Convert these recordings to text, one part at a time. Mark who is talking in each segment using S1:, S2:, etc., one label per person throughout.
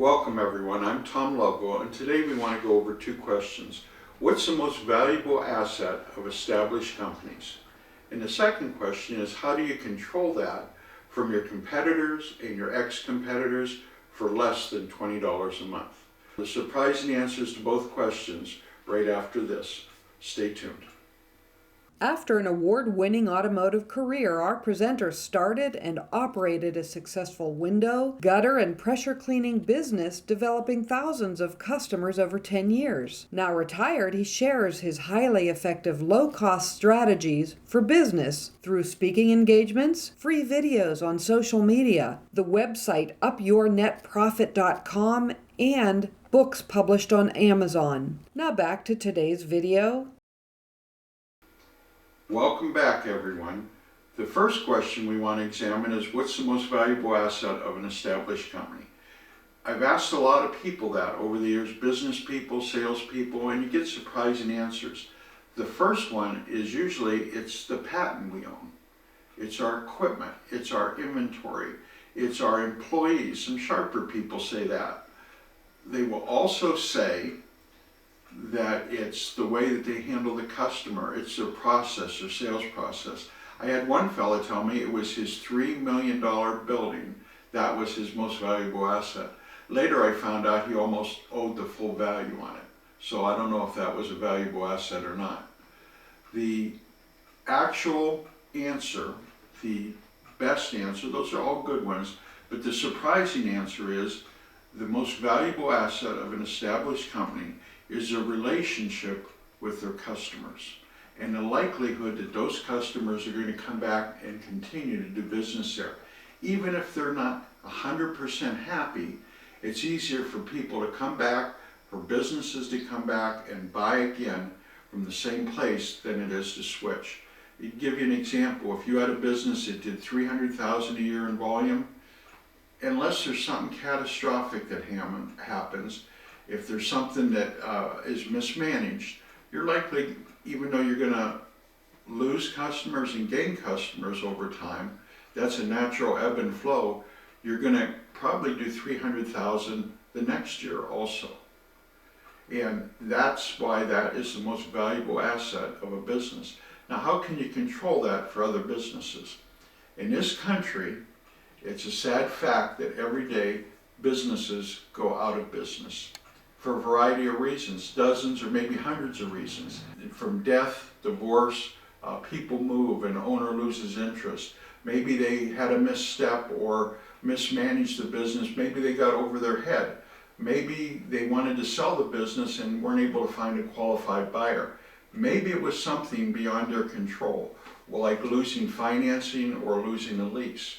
S1: Welcome everyone, I'm Tom Lovewell, and today we want to go over two questions. What's the most valuable asset of established companies? And the second question is, how do you control that from your competitors and your ex-competitors for less than $20 a month? The surprising answers to both questions right after this. Stay tuned.
S2: After an award-winning automotive career, our presenter started and operated a successful window, gutter, and pressure cleaning business, developing thousands of customers over 10 years. Now retired, he shares his highly effective low-cost strategies for business through speaking engagements, free videos on social media, the website upyournetprofit.com, and books published on Amazon. Now back to today's video.
S1: Welcome back everyone. The first question we want to examine is, what's the most valuable asset of an established company? I've asked a lot of people that over the years, business people, salespeople, and you get surprising answers. The first one is usually it's the patent we own. It's our equipment, it's our inventory, it's our employees. Some sharper people say that. They will also say that it's the way that they handle the customer, it's their process, their sales process. I had one fella tell me it was his $3 million building. That was his most valuable asset. Later I found out he almost owed the full value on it. So I don't know if that was a valuable asset or not. The actual answer, the best answer, those are all good ones, but the surprising answer is the most valuable asset of an established company is a relationship with their customers and the likelihood that those customers are going to come back and continue to do business there. Even if they're not 100% happy, it's easier for people to come back, for businesses to come back and buy again from the same place than it is to switch. To give you an example, if you had a business that did $300,000 a year in volume, unless there's something catastrophic that happens, if there's something that is mismanaged, you're likely, even though you're going to lose customers and gain customers over time, that's a natural ebb and flow, you're going to probably do $300,000 the next year also. And that's why that is the most valuable asset of a business. Now, how can you control that for other businesses? In this country, it's a sad fact that every day businesses go out of business for a variety of reasons, dozens or maybe hundreds of reasons. From death, divorce, people move, an owner loses interest. Maybe they had a misstep or mismanaged the business. Maybe they got over their head. Maybe they wanted to sell the business and weren't able to find a qualified buyer. Maybe it was something beyond their control, like losing financing or losing a lease.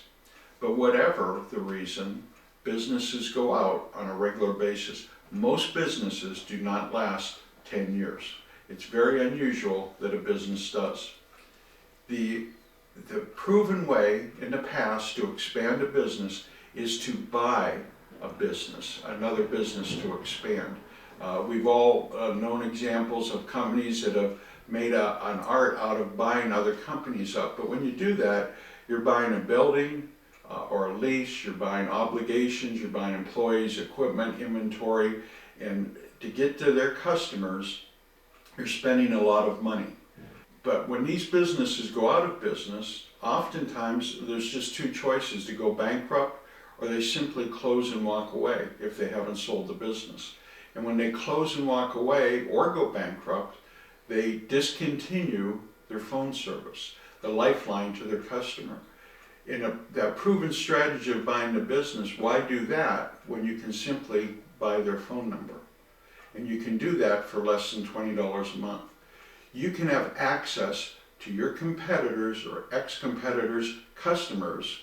S1: But whatever the reason, businesses go out on a regular basis. Most businesses do not last 10 years. It's very unusual that a business does. The proven way in the past to expand a business is to buy a business, another business to expand. We've all known examples of companies that have made an art out of buying other companies up. But when you do that, you're buying a building, or a lease, you're buying obligations, you're buying employees, equipment, inventory, and to get to their customers, you're spending a lot of money. But when these businesses go out of business, oftentimes there's just two choices: to go bankrupt, or they simply close and walk away if they haven't sold the business. And when they close and walk away or go bankrupt, they discontinue their phone service, the lifeline to their customer. In that proven strategy of buying the business, why do that when you can simply buy their phone number? And you can do that for less than $20 a month. You can have access to your competitors or ex-competitors' customers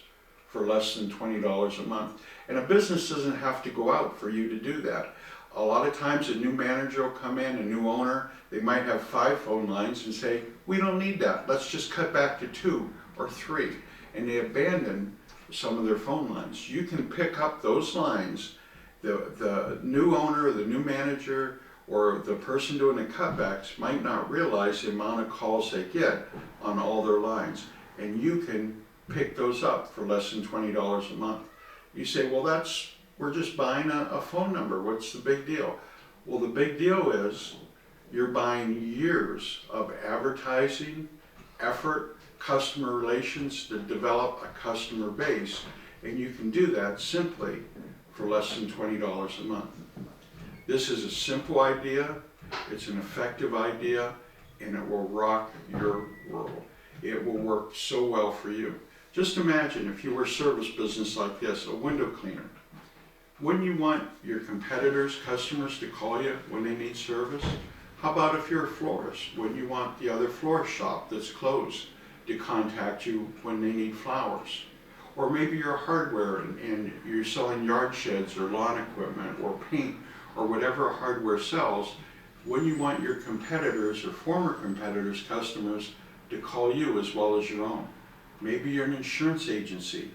S1: for less than $20 a month. And a business doesn't have to go out for you to do that. A lot of times a new manager will come in, a new owner, they might have 5 phone lines and say, we don't need that, let's just cut back to 2 or 3. And they abandon some of their phone lines. You can pick up those lines. The new owner, the new manager, or the person doing the cutbacks might not realize the amount of calls they get on all their lines. And you can pick those up for less than $20 a month. You say, well, that's We're just buying a phone number. What's the big deal? Well, the big deal is you're buying years of advertising, effort, customer relations to develop a customer base, and you can do that simply for less than $20 a month. This is a simple idea, it's an effective idea, and it will rock your world. It will work so well for you. Just imagine if you were a service business like this, a window cleaner. Wouldn't you want your competitors, customers to call you when they need service? How about if you're a florist? Wouldn't you want the other florist shop that's closed to contact you when they need flowers? Or maybe you're a hardware and you're selling yard sheds or lawn equipment or paint or whatever hardware sells. Wouldn't you want your competitors or former competitors' customers to call you as well as your own? Maybe you're an insurance agency,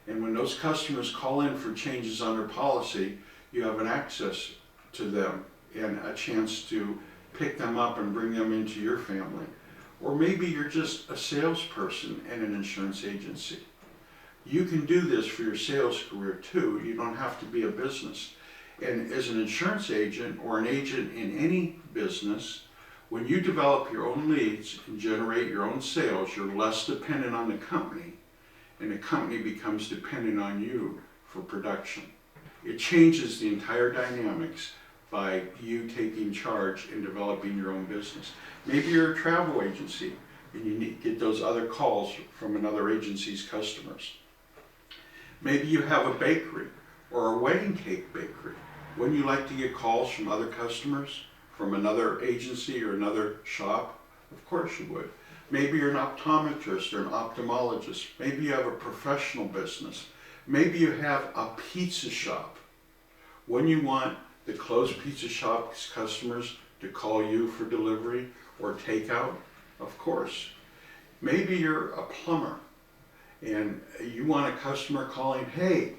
S1: and when those customers call in for changes on their policy, you have an access to them and a chance to pick them up and bring them into your family. Or maybe you're just a salesperson in an insurance agency. You can do this for your sales career too. You don't have to be a business. And as an insurance agent or an agent in any business, when you develop your own leads and generate your own sales, you're less dependent on the company, and the company becomes dependent on you for production. It changes the entire dynamics by you taking charge and developing your own business. Maybe you're a travel agency and you need to get those other calls from another agency's customers. Maybe you have a bakery or a wedding cake bakery. Wouldn't you like to get calls from other customers, from another agency or another shop? Of course you would. Maybe you're an optometrist or an ophthalmologist. Maybe you have a professional business. Maybe you have a pizza shop. Wouldn't you want the closed pizza shop's customers to call you for delivery or takeout? Of course. Maybe you're a plumber and you want a customer calling, hey,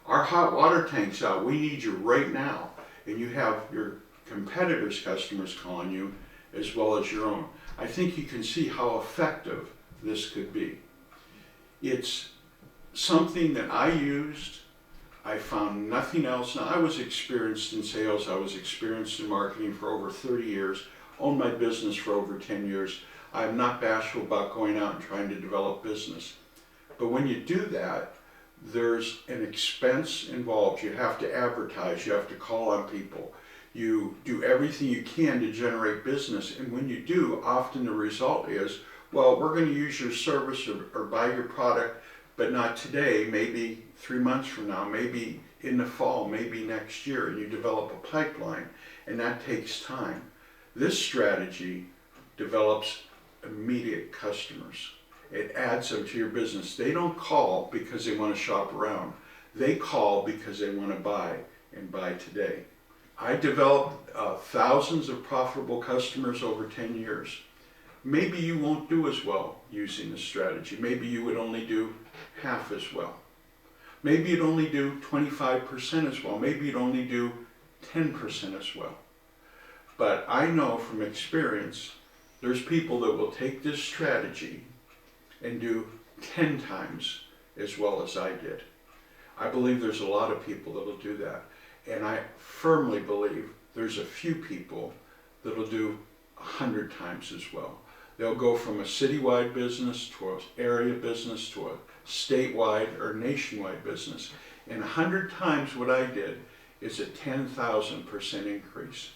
S1: our hot water tank's out, we need you right now. And you have your competitors' customers calling you as well as your own. I think you can see how effective this could be. It's something that I used. I found nothing else. Now, I was experienced in sales. I was experienced in marketing for over 30 years, owned my business for over 10 years. I'm not bashful about going out and trying to develop business. But when you do that, there's an expense involved. You have to advertise, you have to call on people. You do everything you can to generate business, and when you do, often the result is, well, we're going to use your service or buy your product, but not today, maybe 3 months from now, maybe in the fall, maybe next year, and you develop a pipeline, and that takes time. This strategy develops immediate customers. It adds them to your business. They don't call because they want to shop around. They call because they want to buy, and buy today. I developed thousands of profitable customers over 10 years. Maybe you won't do as well using this strategy. Maybe you would only do half as well. Maybe you'd only do 25% as well. Maybe you'd only do 10% as well. But I know from experience, there's people that will take this strategy and do 10 times as well as I did. I believe there's a lot of people that will do that. And I firmly believe there's a few people that will do 100 times as well. They'll go from a citywide business to an area business to a statewide or nationwide business. And 100 times what I did is a 10,000% increase.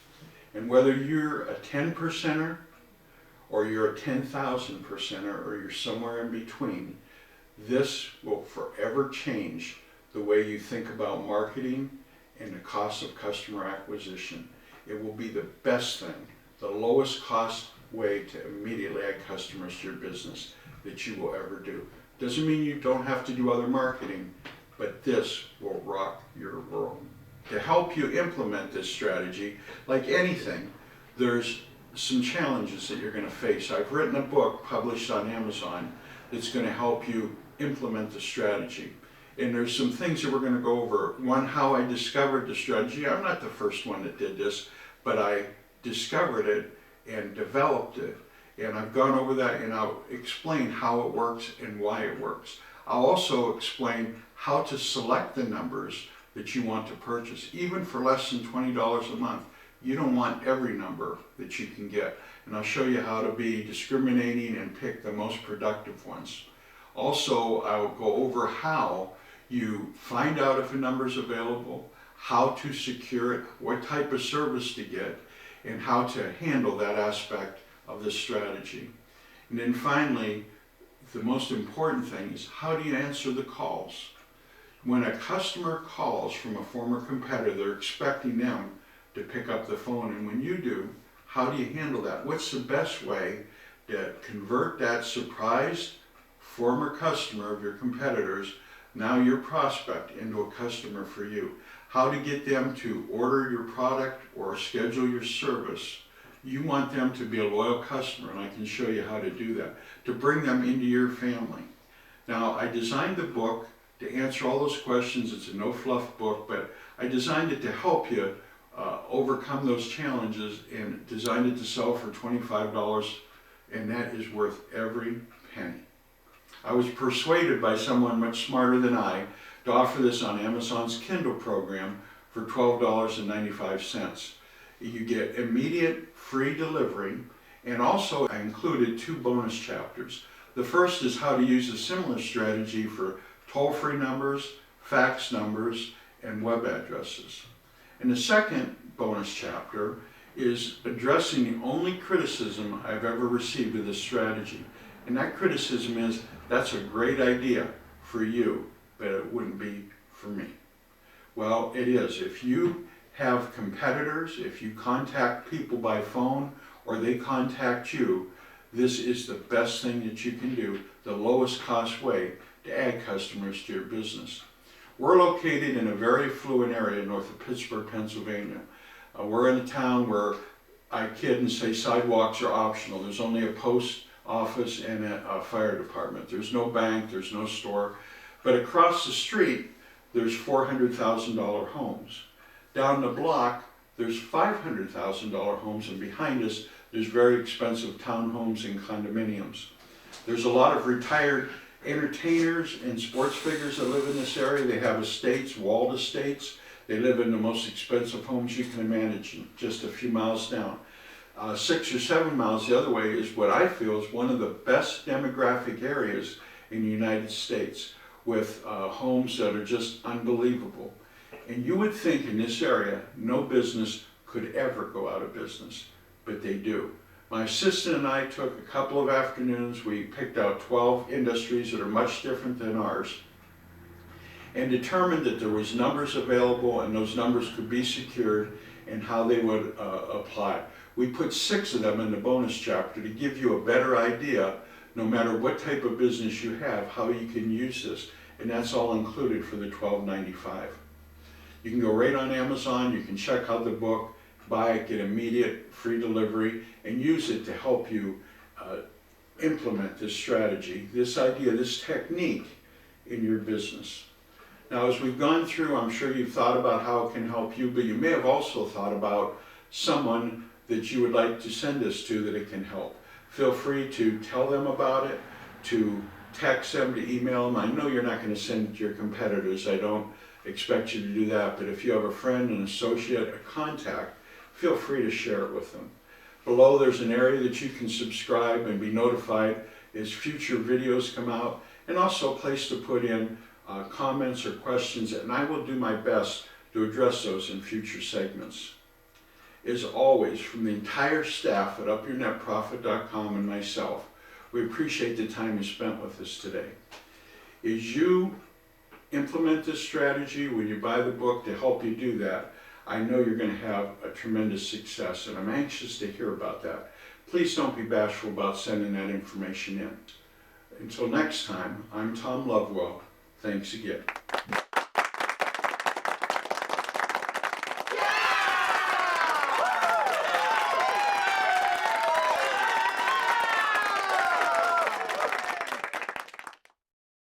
S1: And whether you're a 10%er or you're a 10,000%er or you're somewhere in between, this will forever change the way you think about marketing and the cost of customer acquisition. It will be the best thing, the lowest cost way to immediately add customers to your business that you will ever do. Doesn't mean you don't have to do other marketing, but this will rock your world. To help you implement this strategy, like anything, there's some challenges that you're going to face. I've written a book published on Amazon that's going to help you implement the strategy. And there's some things that we're going to go over. One, how I discovered the strategy. I'm not the first one that did this, but I discovered it and developed it. And I've gone over that, and I'll explain how it works and why it works. I'll also explain how to select the numbers that you want to purchase, even for less than $20 a month. You don't want every number that you can get. And I'll show you how to be discriminating and pick the most productive ones. Also, I'll go over how you find out if a number is available, how to secure it, what type of service to get, and how to handle that aspect of the strategy. And then finally, the most important thing is, how do you answer the calls? When a customer calls from a former competitor, they're expecting them to pick up the phone, and when you do, how do you handle that? What's the best way to convert that surprised former customer of your competitors, now your prospect, into a customer for you? How to get them to order your product or schedule your service. You want them to be a loyal customer, and I can show you how to do that, to bring them into your family. Now, I designed the book to answer all those questions. It's a no-fluff book, but I designed it to help you overcome those challenges, and designed it to sell for $25, and that is worth every penny. I was persuaded by someone much smarter than I to offer this on Amazon's Kindle program for $12.95. You get immediate free delivery, and also I included 2 bonus chapters. The first is how to use a similar strategy for toll-free numbers, fax numbers, and web addresses. And the second bonus chapter is addressing the only criticism I've ever received of this strategy. And that criticism is, that's a great idea for you, but it wouldn't be for me. Well, it is. If you have competitors, if you contact people by phone or they contact you, this is the best thing that you can do, the lowest cost way to add customers to your business. We're located in a very affluent area north of Pittsburgh, Pennsylvania. We're in a town where I kid and say sidewalks are optional. There's only a post office and a fire department. There's no bank, there's no store. But across the street, there's $400,000 homes. Down the block, there's $500,000 homes, and behind us, there's very expensive townhomes and condominiums. There's a lot of retired entertainers and sports figures that live in this area. They have estates, walled estates. They live in the most expensive homes you can imagine, just a few miles down. 6 or 7 miles the other way is what I feel is one of the best demographic areas in the United States, with homes that are just unbelievable. And you would think in this area, no business could ever go out of business, but they do. My assistant and I took a couple of afternoons. We picked out 12 industries that are much different than ours, and determined that there was numbers available and those numbers could be secured and how they would apply. We put 6 of them in the bonus chapter to give you a better idea, no matter what type of business you have, how you can use this. And that's all included for the $12.95. You can go right on Amazon, you can check out the book, buy it, get immediate free delivery, and use it to help you implement this strategy, this idea, this technique in your business. Now, as we've gone through, I'm sure you've thought about how it can help you, but you may have also thought about someone that you would like to send this to that it can help. Feel free to tell them about it, to text them, to email them. I know you're not going to send it to your competitors. I don't expect you to do that, but if you have a friend, an associate, a contact, feel free to share it with them. Below, there's an area that you can subscribe and be notified as future videos come out, and also a place to put in comments or questions, and I will do my best to address those in future segments. As always, from the entire staff at UpYourNetProfit.com and myself, we appreciate the time you spent with us today. As you implement this strategy, when you buy the book to help you do that, I know you're going to have a tremendous success, and I'm anxious to hear about that. Please don't be bashful about sending that information in. Until next time, I'm Tom Lovewell. Thanks again.